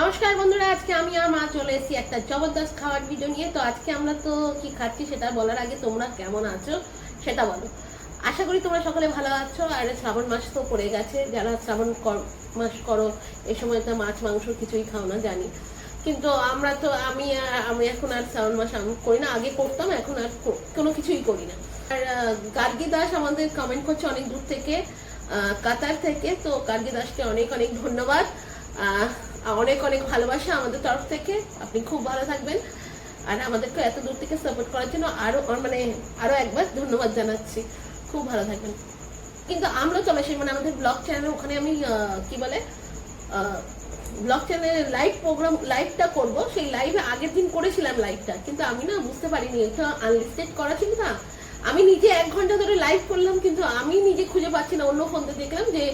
নমস্কার বন্ধুরা, আজকে আমি আর মা চলে এসেছি একটা জবরদস্ত খাওয়ার ভিডিও নিয়ে। তো আজকে আমরা তো কি খাচ্ছি সেটা বলার আগে তোমরা কেমন আছো সেটা বলো। আশা করি তোমরা সকলে ভালো আছো। আর শ্রাবণ মাস তো পড়ে গেছে, যারা শ্রাবণ মাস করো এই সময় তো মাছ মাংস কিছুই খাও না জানি, কিন্তু আমরা তো আমি এখন আর শ্রাবণ মাস আমি করি না, আগে করতাম, এখন আর কোনো কিছুই করি না। আর গার্গী দাস আমাদের কমেন্ট করছে অনেক দূর থেকে, কাতার থেকে। তো গার্গী দাসকে অনেক অনেক ধন্যবাদ, অনেক অনেক ভালোবাসা আমাদের তরফ থেকে। আপনি খুব ভালো থাকবেন, আর আমাদেরকে এত দূর থেকে সাপোর্ট করার জন্য আরো একবার ধন্যবাদ জানাচ্ছি। খুব ভালো থাকবেন। কিন্তু আমরা চলে আসি আমাদের ব্লগ চ্যানেল, ওখানে আমি কি বলে ব্লগ চ্যানেলে লাইভটা করব। সেই লাইভে আগের দিন করেছিলাম লাইভটা, কিন্তু আমি না বুঝতে পারিনি, এটা আনলিস্টেড করা ছিল না। আমি নিজে 1 ঘন্টা ধরে লাইভ করলাম, কিন্তু আমি নিজে খুঁজে পাচ্ছি না। অন্য ফোনতে দেখলাম যে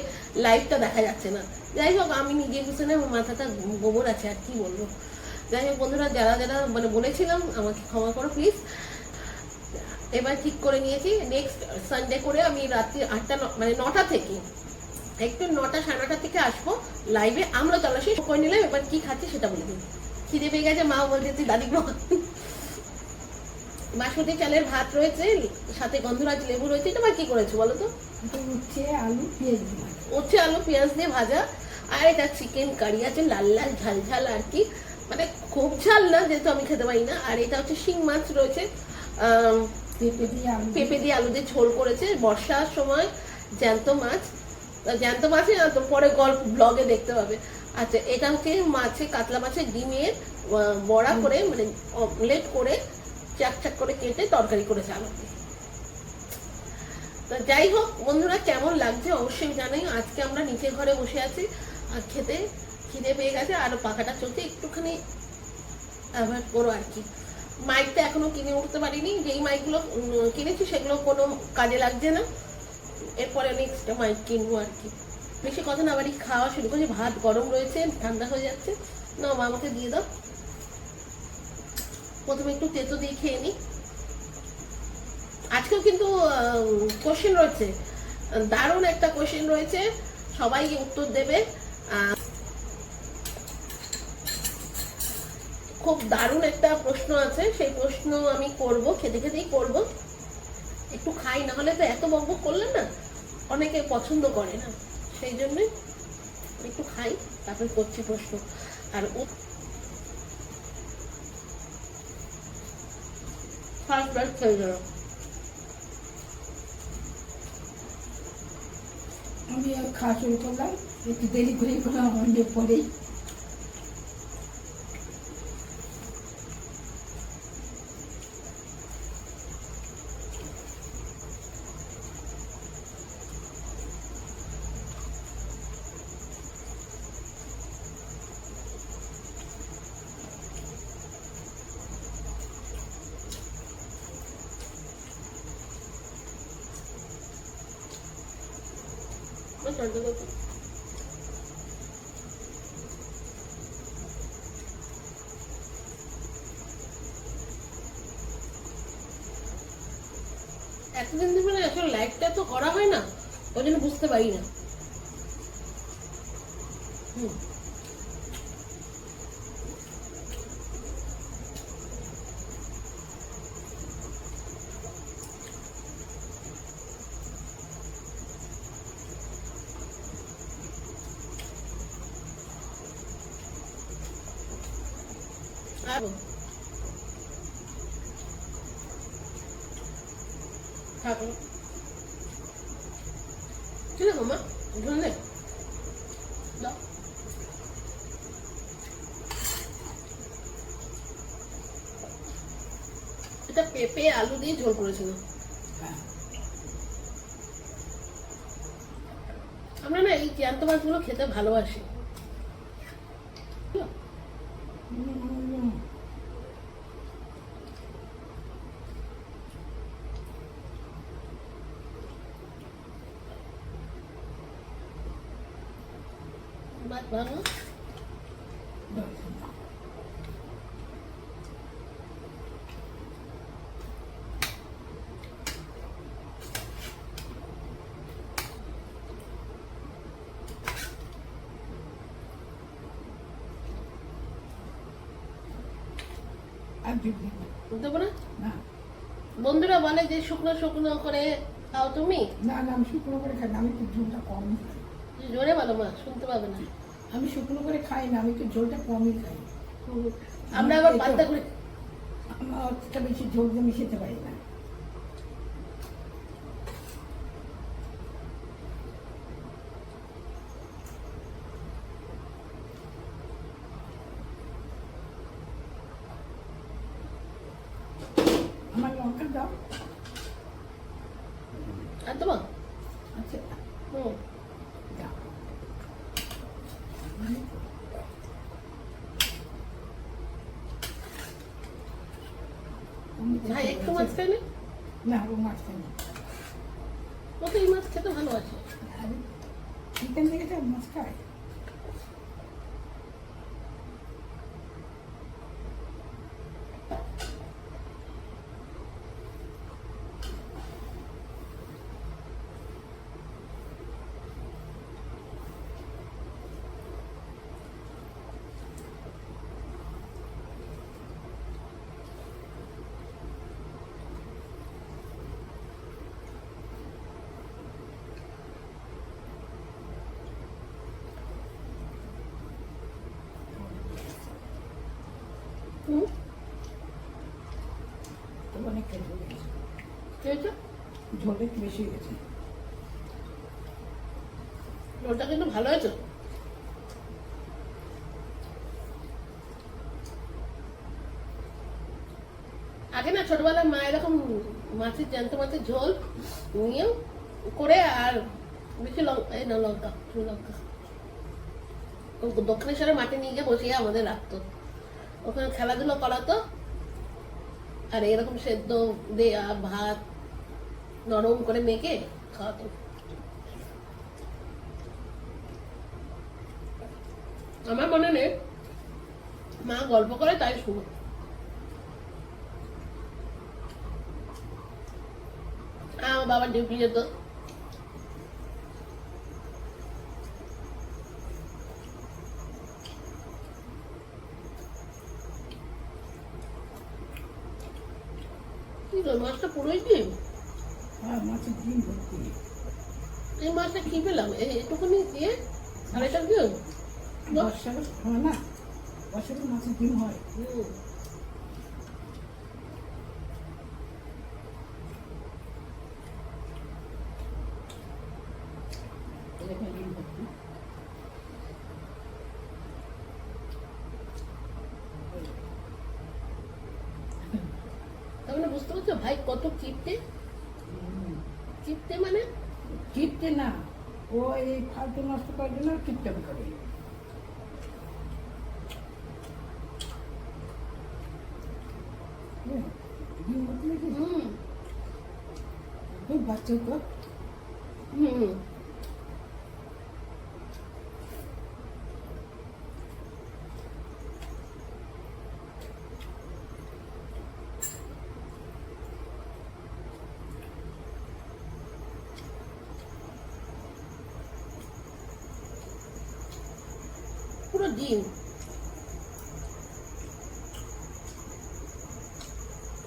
লাইভটা দেখা যাচ্ছে না। যাই হোক, আমি নিজে বুঝতে না, মাথাটা গোবর আছে, আর কি বলবো। যাই হোক বন্ধুরা, যারা যারা বলেছিলাম আমাকে ক্ষমা করো প্লিজ। এবার ঠিক করে নিয়েছি নেক্সট সানডে করে আমি রাত্রি 8টা 9টা থেকে একটু 9টা 9:30 থেকে আসবো লাইভে। আমরা তল্লাশি করে নিলাম। এবার কি খাচ্ছি সেটা বলে দিন। খিদে পেয়ে গেছে, মাও বলছে দাদি বাসমতি চালের ভাত রয়েছে, সাথে গন্ধরাজ লেবু রয়েছে। এটা কি করেছো বলো তো? উচ্ছে আলু পেঁয়াজ দিয়ে ভাজা। আর এটা চিকেন কারি আছে, লাল লাল ঝাল ঝাল, আর কি খুব ঝাল না, যেহেতু আমি খেতে পারি না। আর এটা হচ্ছে শিং মাছ রয়েছে, পেঁপে দিয়ে আলু দিয়ে ঝোল করেছে। বর্ষার সময় জ্যান্ত মাছ, জ্যান্ত মাছে না তো পরে গল্প ব্লগে দেখতে পাবে। আচ্ছা, এটা হচ্ছে কাতলা মাছের ডিমের বড়া করে, অমলেট করে চাক চাক করে কেটে তরকারি করেছে আলু দিয়ে। তো যাই হোক বন্ধুরা, কেমন লাগছে অবশ্যই জানাই। আজকে আমরা নিচের ঘরে বসে আছি, আর খিদে পেয়ে গেছে, আর পাখাটা চলছে, একটুখানি অ্যাভয়েড করো আর কি। মাইকটা এখনো কিনে উঠতে পারিনি, যেই মাইকগুলো কিনেছি সেগুলো কোনো কাজে লাগছে না। এরপরে নেক্সট মাইক কিনবো আর কি। বেশি কথা না বাড়ি, খাওয়া শুরু করছি। ভাত গরম রয়েছে, ঠান্ডা হয়ে যাচ্ছে। না মা, আমাকে দিয়ে দাও। প্রথমে একটু তেতো দিয়ে খেয়ে নিই। আজকেও কিন্তু কোশ্চেন রয়েছে, দারুণ একটা কোশ্চেন রয়েছে, সবাই উত্তর দেবে। খুব দারুণ একটা প্রশ্ন আছে, সেই প্রশ্ন আমি করব, খেতে খেতেই করব। একটু খাই, না হলে তো এত বকবক করলে না অনেকে পছন্দ করে না, সেই জন্যই একটু খাই, তারপরে করছি প্রশ্ন। আর ফার্স্ট ব্রাশ খেয়ে গেল। আমি খাওয়া শুরু করলাম, একটু দেরি করে করলাম, অনেক পরেই। এতদিন ধরে আসলে লাইভটা তো করা হয় না, ওই জন্য বুঝতে পারি না। থাকো ঠিক আছে মামা, ধরলে দাও। এটা পেঁপে আলু দিয়ে ঝোল করেছিল। আমরা না এই জ্যান্ত মাছগুলো খেতে ভালোবাসি। ভাত ভালো। আর যদি দেবো না? না বন্ধুরা বলে যে শুকনো শুকনো করে খাও তুমি। না না আমি শুকনো করে খাই না, আমি একটু ঝোলটা কমই খাই। জোরে বলো মা, শুনতে পাবে না। আমি শুকনো করে খাই না, আমি একটু ঝোলটা কমই খাই। আমরা আবার পাতলা করে। আমার অতটা বেশি ঝোল জমি খেতে পারি না। আমার লঙ্কা দাও। আর দেবো? আচ্ছা হুম। দাও। ভাই একটু মাছ খাই না? না ও মাছ খাই না। ও তো এই মাছ খেতে ভালোবাসে। আর চিকেন থেকে তো মাছ খায়। হুম। তো অনেকটা ঝোল গেছে, খেয়েছো? ঝোল একটু বেশি গেছে। ওটা কিন্তু ভালো হয়েছে। আগে না ছোটবেলায় মা এরকম মাছের জ্যান্ত মাছের ঝোল নিয়ে করে আর বেশি লঙ্কা, এই না লঙ্কা, শুকনো লঙ্কা, দক্ষিণেশ্বরের মাঠে নিয়ে গিয়ে বসিয়ে আমাদের রাখতো। ওখানে খেলাধুলো করাতো আর এরকম সেদ্ধ দেয়া ভাত নরম করে মেখে খাওয়াতো। আমার মনে নেই, মা গল্প করে তাই শুনো। আমার বাবা ডিউটি যেত, কি গো, মাছটা পুরোই ডিম। আর মাছের ডিম ভর্তি। এই মাছটা কি পেলাম এটুকুনি দিয়ে, আর এটা কি বর্ষাকাল হয় না, বর্ষাকাল মাছের ডিম হয়। এরকম ডিম ভর্তি। তার মানে বুঝতে পারছো ভাই কত কিপটে। কিপটে মানে কিপটে না, ও এই ফালতু নষ্ট করার জন্য কিপটেম করে। ডিম ভর্তি নাকি? খুব বাচ্চা তো। হুম। পুরো ডিম।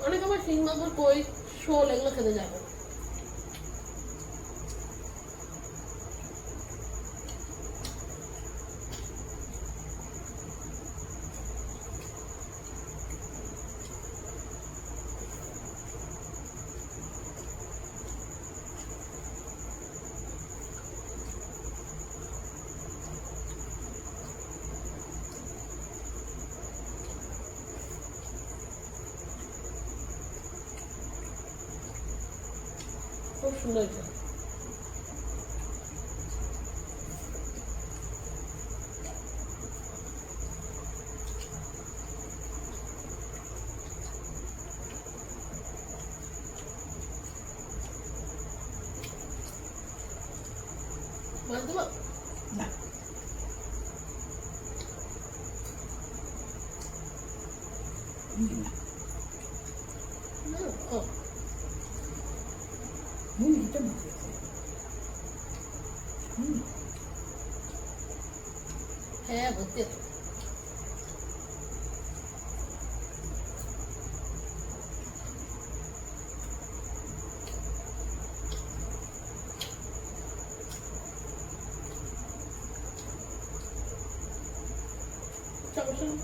অনেক আমার শিং মাগুর, কই, শোল এগুলো খেতে যাবে। খুব সুন্দর হয়েছে। মাছ দেবো? না না, ও এটা ভর্তি। হ্যাঁ ভর্তি। সমস্যা নেই।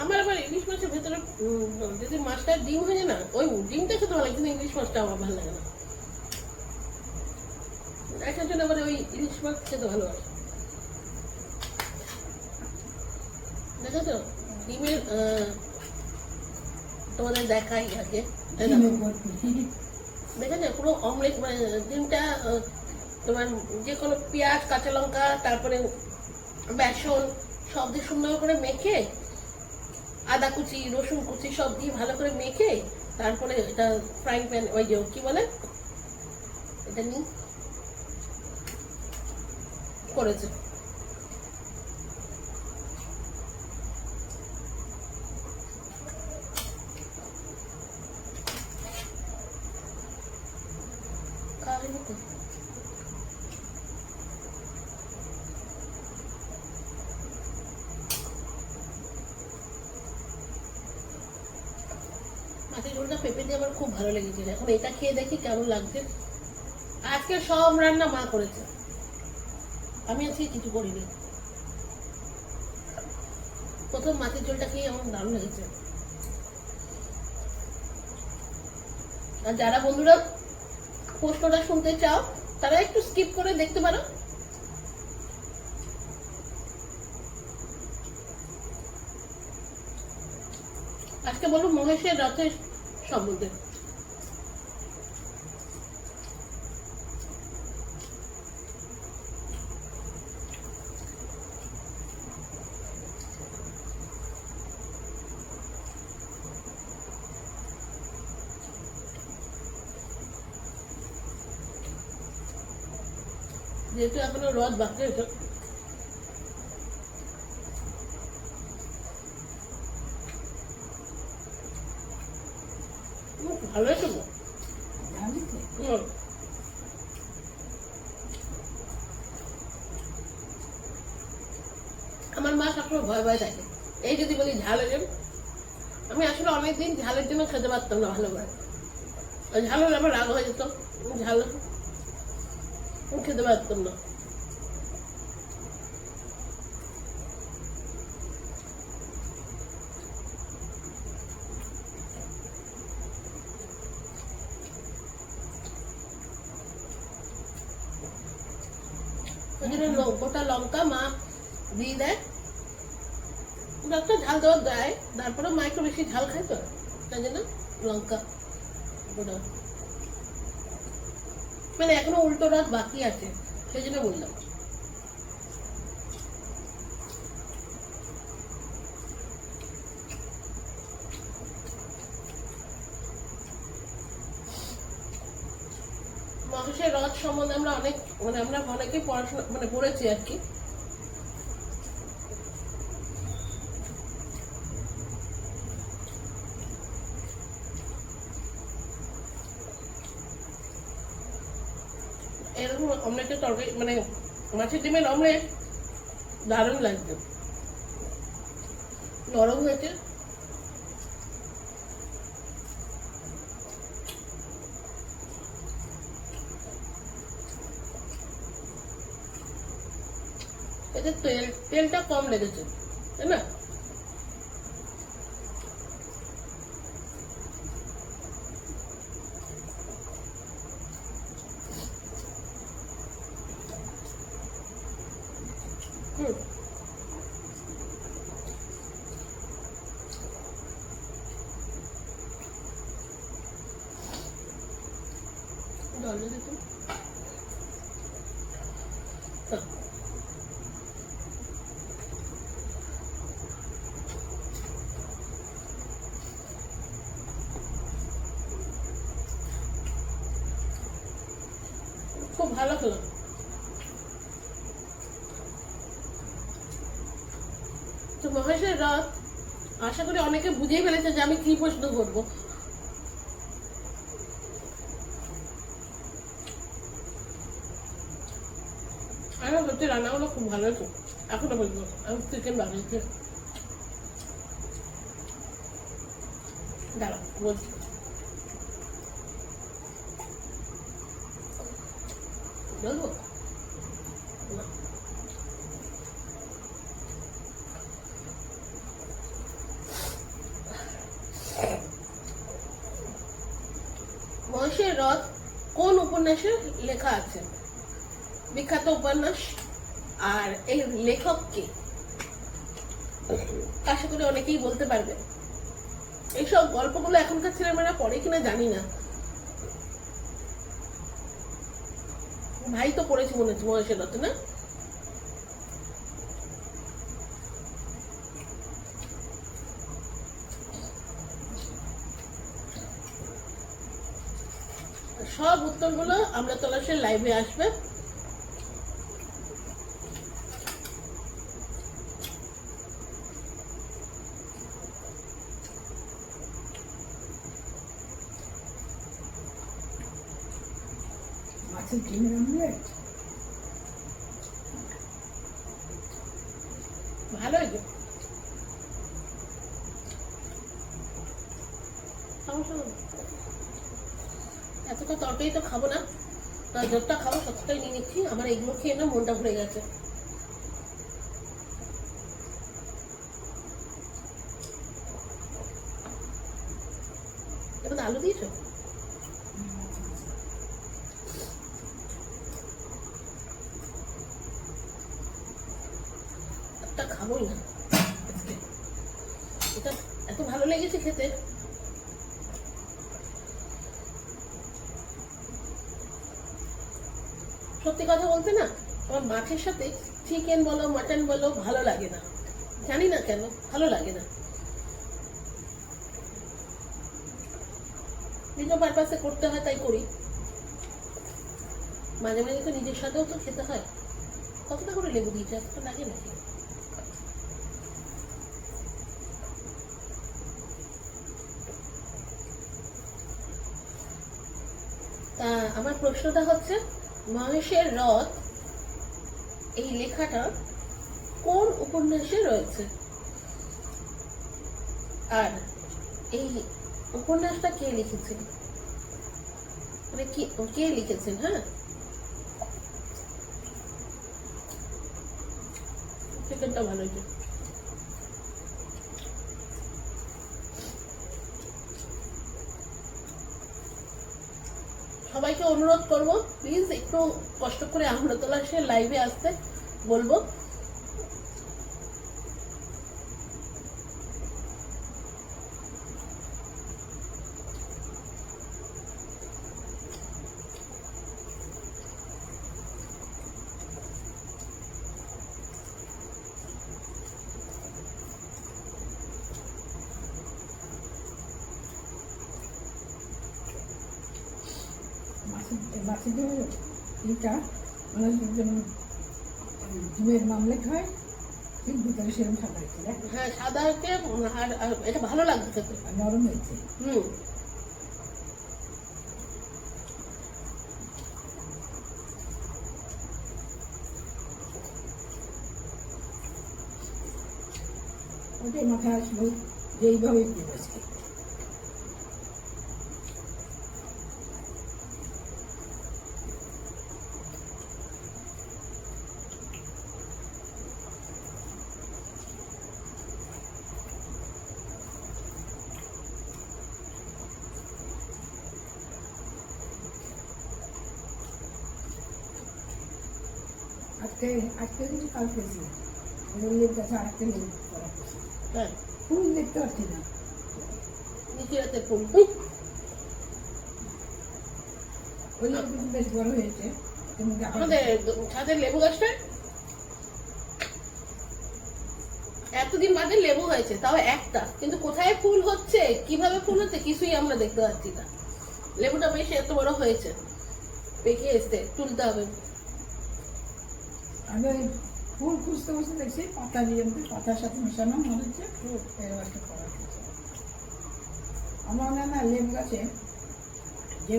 আমার আবার ইলিশ মাছের ভেতরে যদি মাছটা ডিম হয়ে যায় না, ওই ডিমটা খেতে ভালো লাগে, কিন্তু ইলিশ মাছটা আমার ভালো লাগে না। এটার জন্য আবার ওই ইলিশ মাছ খেতে ভালোবাসে। দেখেছো ডিমের তোমাদের দেখাই আগে, ডিমের বরফি। দেখেছো পুরো অমলেট, মানে ডিমটা তোমার যে কোনো পেঁয়াজ কাঁচা লঙ্কা তারপরে বেসন সব দিয়ে সুন্দর করে মেখে, আদা কুচি রসুন কুচি সব দিয়ে ভালো করে মেখে, তারপরে এটা ফ্রাইং প্যান, ওই যে কি বলে এটা নিয়ে করেছে। খাওয়া তো মাছের ঝোলটা পেঁপে দিয়ে আমার খুব ভালো লেগেছিল। এখন এটা খেয়ে দেখি কেমন লাগছে। আজকে সব রান্না মা করেছে, আমি আজকে কিছু করিনি। প্রথম মাছের ঝোলটা খেয়ে আমার দারুণ লেগেছে। আর যারা বন্ধুরা প্রশ্নটা শুনতে চাও তারা একটু স্কিপ করে দেখতে পারো। আজকে বলবো মহেশের রথের সম্বন্ধে। যেহেতু এখনো রথ বাকি আছে, ভালো হয়েছে গো। আমার মা সবসময় ভয় ভয় থাকে, এই যদি বলি ঝাল হয়ে যাবে। আমি আসলে অনেকদিন ঝালের জন্য খেতে পারতাম না ভালো করে, ঝাল হলে আমার রাগ হয়ে যেত, ঝাল খেতে পারতাম না। গোটা লঙ্কা মা দিয়ে দেয়, ঝাল দেওয়ার দেয়, তারপরে মা একটু বেশি ঝাল খায় তো, তাই জন্য লঙ্কা গোটা। মানে এখনো উল্টো রথ বাকি আছে, সেই জন্য বললাম। মহেশের রথ সম্বন্ধে আমরা অনেকেই পড়াশোনা পড়েছি আর কি। এরকম অমলেটের তরকারি, মাছের ডিমের অমলেট দারুণ লাগবে, নরম হয়েছে। এতে তেলটা কম লেগেছে, তাই না? জল দিতে খুব ভালো খেলাম। তো মহেশের রথ আশা করি অনেকে বুঝেই ফেলেছে যে আমি কি প্রশ্ন করবো। আমার হচ্ছে রান্নাগুলো খুব ভালো হয়েছে এখনো পর্যন্ত। আমি চিকেন বানিয়েছি, দাঁড়াও বলছি। বলবো না। মহিষের রথ কোন উপন্যাসে লেখা আছে? বিখ্যাত উপন্যাস। আর এই লেখক কে? আশা করি অনেকেই বলতে পারবে। এইসব গল্পগুলো এখনকার ছেলেমেয়েরা পড়ে কিনা জানি না। ভাই তো পড়েছে মনে হচ্ছে মহেশের রথ, না? সব উত্তরগুলো আমরা তলাশের লাইভে আসবে। মাছের ডিমের অমলেট ভালোই তো। এতটা তরকারি তো খাবো না, যতটা খাবো ততটাই নিয়ে নিচ্ছি। আমার এগুলো খেয়ে না মনটা ভরে গেছে। এবার আলু দিয়েছো? একটা খাবোই না, এটা এত ভালো লেগেছে খেতে। সত্যি কথা বলতে না, আমার মাছের সাথে চিকেন বলো মাটন বলো ভালো লাগে না, জানি না কেন ভালো লাগে না। নিজ পারপাসে করতে হয় তাই করি, মাঝে মাঝে তো নিজের সাথেও তো খেতে হয়। কতটা করে লেবু দিয়েছে, এতটা লাগে নাকি? তা আমার প্রশ্নটা হচ্ছে, মহেশের রথ এই লেখাটা কোন উপন্যাসে রয়েছে? আর এই উপন্যাসটা কে লিখেছেন, মানে কে লিখেছেন? হ্যাঁ, চিকেনটা ভালো হয়েছে। সবাইকে অনুরোধ করব, প্লিজ একটু কষ্ট করে আমরা তলাশের লাইভে আসতে বলবো। মাছের ডিমের এইটা যেমন ডিমের মামলেট হয়, ঠিক ভিতরে সেরকম সাদা হয়েছে। হ্যাঁ, সাদা হচ্ছে, আর এটা ভালো লাগছে খেতে, আর নরম হয়েছে। ওটাই মাথায় আসলো যে এইভাবেই করবো আজকে। আজকে কিন্তু কাল খেয়েছি লেপ গাছে আরেকটা লেপ করা হয়েছে। হ্যাঁ, ফুল দেখতে পাচ্ছি না, নিচে রাতে ফুল। ওই লেপ কিন্তু বেশ বড় হয়েছে। আমাদের ছাদের লেবু গাছটা এতদিন বাদে লেবু হয়েছে, তাও একটা, কিন্তু কোথায় ফুল হচ্ছে, কিভাবে ফুল হচ্ছে কিছুই আমরা দেখতে পাচ্ছি না। লেবুটা বেশ এত বড় হয়েছে, পেকে এসছে, তুলতে হবে। আমি ওই ফুল খুঁজতে বসে দেখছি পাতা দিয়ে পাতার সাথে মেশানো মনে হচ্ছে এরকম একটা করা হয়েছে। আমার মনে হয় না লেবু গাছে যে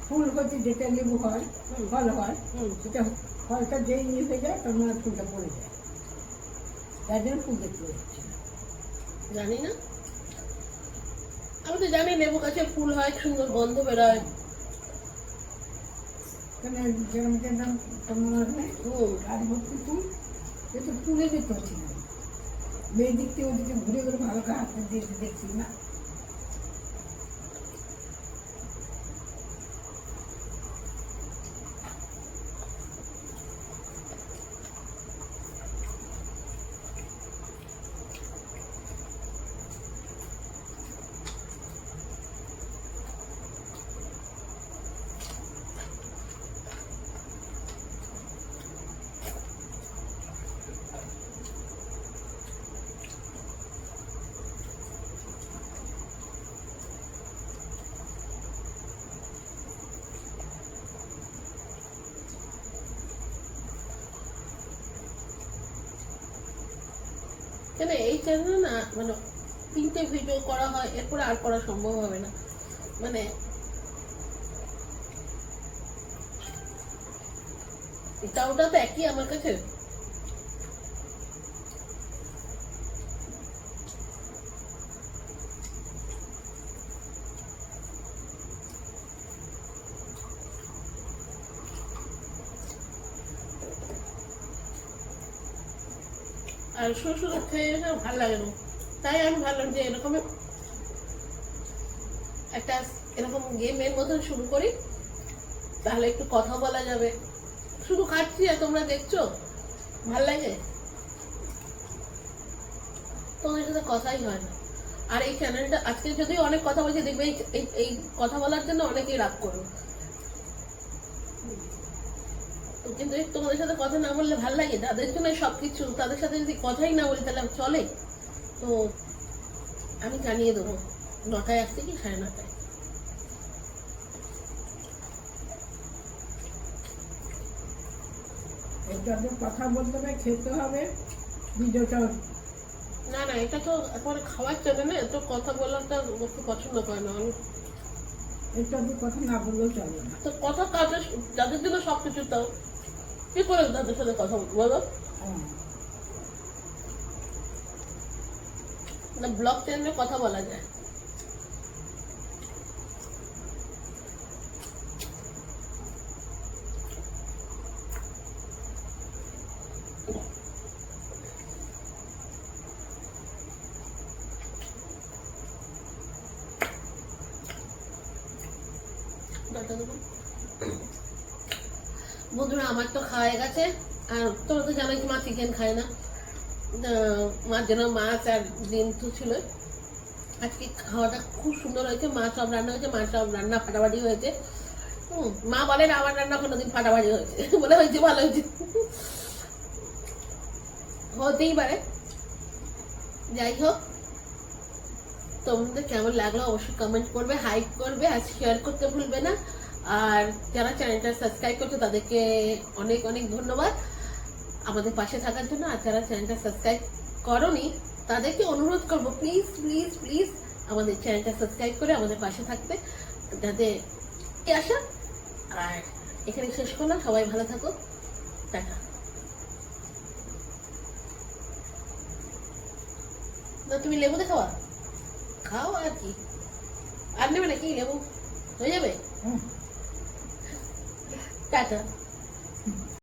ফুল হচ্ছে, যেটা লেবু হয় ফল হয়, সেটা ফলটা যেই নিয়ে হয়ে যায় তার মানে ফুলটা পড়ে যায়, তার জন্য ফুল দেখতে পাচ্ছি না। জানি না, আমি তো জানি লেবু গাছে ফুল হয়, সুন্দর গন্ধ বেরোয়, কেন যেরকম যেরকম তোমার গাছ ভর্তি ফুল, এ তো তুলে দেখতে পাচ্ছি না, মেয়ে দিক থেকে ওদিকে ঘুরে ঘুরে ভালো করে হাতে দিয়ে দেখছি না। কেন এই চ্যানেলে না মানে 3টে ভিডিও করা হয়, এরপরে আর করা সম্ভব হবে না। মানে এটা ওটা তো একই আমার কাছে। আর শুধু খেয়ে ভালো লাগে না, তাই আমি ভাবলাম যে এরকম একটা এরকম গেমের মতন শুরু করি, তাহলে একটু কথা বলা যাবে। শুধু খাচ্ছি আর তোমরা দেখছো, ভাল লাগে? তোমাদের সাথে কথাই হয় না। আর এই চ্যানেলটা আজকে যদি অনেক কথা বলছে, দেখবে এই কথা বলার জন্য অনেকেই রাগ করবে, কিন্তু তোমাদের সাথে কথা না বললে ভাল লাগে? তাদের জন্য সবকিছু, তাদের সাথে যদি কথাই না বলি তাহলে চলে? তো আমি জানিয়ে দেবো 9টায় আসছে কি 9:30। যাদের কথা বলতে হবে, খেতে হবে, ভিডিওটা না না, এটা তো একবারে খাওয়ার চ্যানেল না, তো কথা বলাটা একটু পছন্দ করে না আমি। একটু কথা না বললেও চলে না। তো কথা কাজে, যাদের জন্য সবকিছু, তাও কি করে তাদের সাথে কথা বলো? না, ব্লগ চ্যানেলে কথা বলা যায়। বন্ধুরা, আমার তো খাওয়া হয়ে গেছে। আর তোমরা তো জানোই মা চিকেন খায় না, মার জন্য মাছ আর ডিম তো ছিল। আজকে খাওয়াটা খুব সুন্দর হয়েছে, মা সব রান্না হয়েছে, মা সব রান্না ফাটাফাটি হয়েছে। মা বলে না আমার রান্না কোনোদিন ফাটাফাটি হয়েছে, বলে হয়েছে ভালো হয়েছে, হতেই পারে। যাই হোক, তোমাদের কেমন লাগলো অবশ্যই কমেন্ট করবে, হাইপ করবে, আর শেয়ার করতে ভুলবে না। আর যারা চ্যানেলটা সাবস্ক্রাইব করছো তাদেরকে অনেক অনেক ধন্যবাদ আমাদের পাশে থাকার জন্য। আর যারা চ্যানেলটা সাবস্ক্রাইব করোনি তাদেরকে অনুরোধ করবো, প্লিজ প্লিজ প্লিজ আমাদের চ্যানেলটা সাবস্ক্রাইব করে আমাদের পাশে থাকতে, যাতে আসা। আর এখানে শেষ করলাম, সবাই ভালো থাকো, টাটা। না তুমি লেবু দিয়ে খাওয়া, খাও আর কি, আর নেবে নাকি লেবু? হয়ে যাবে। টাটা।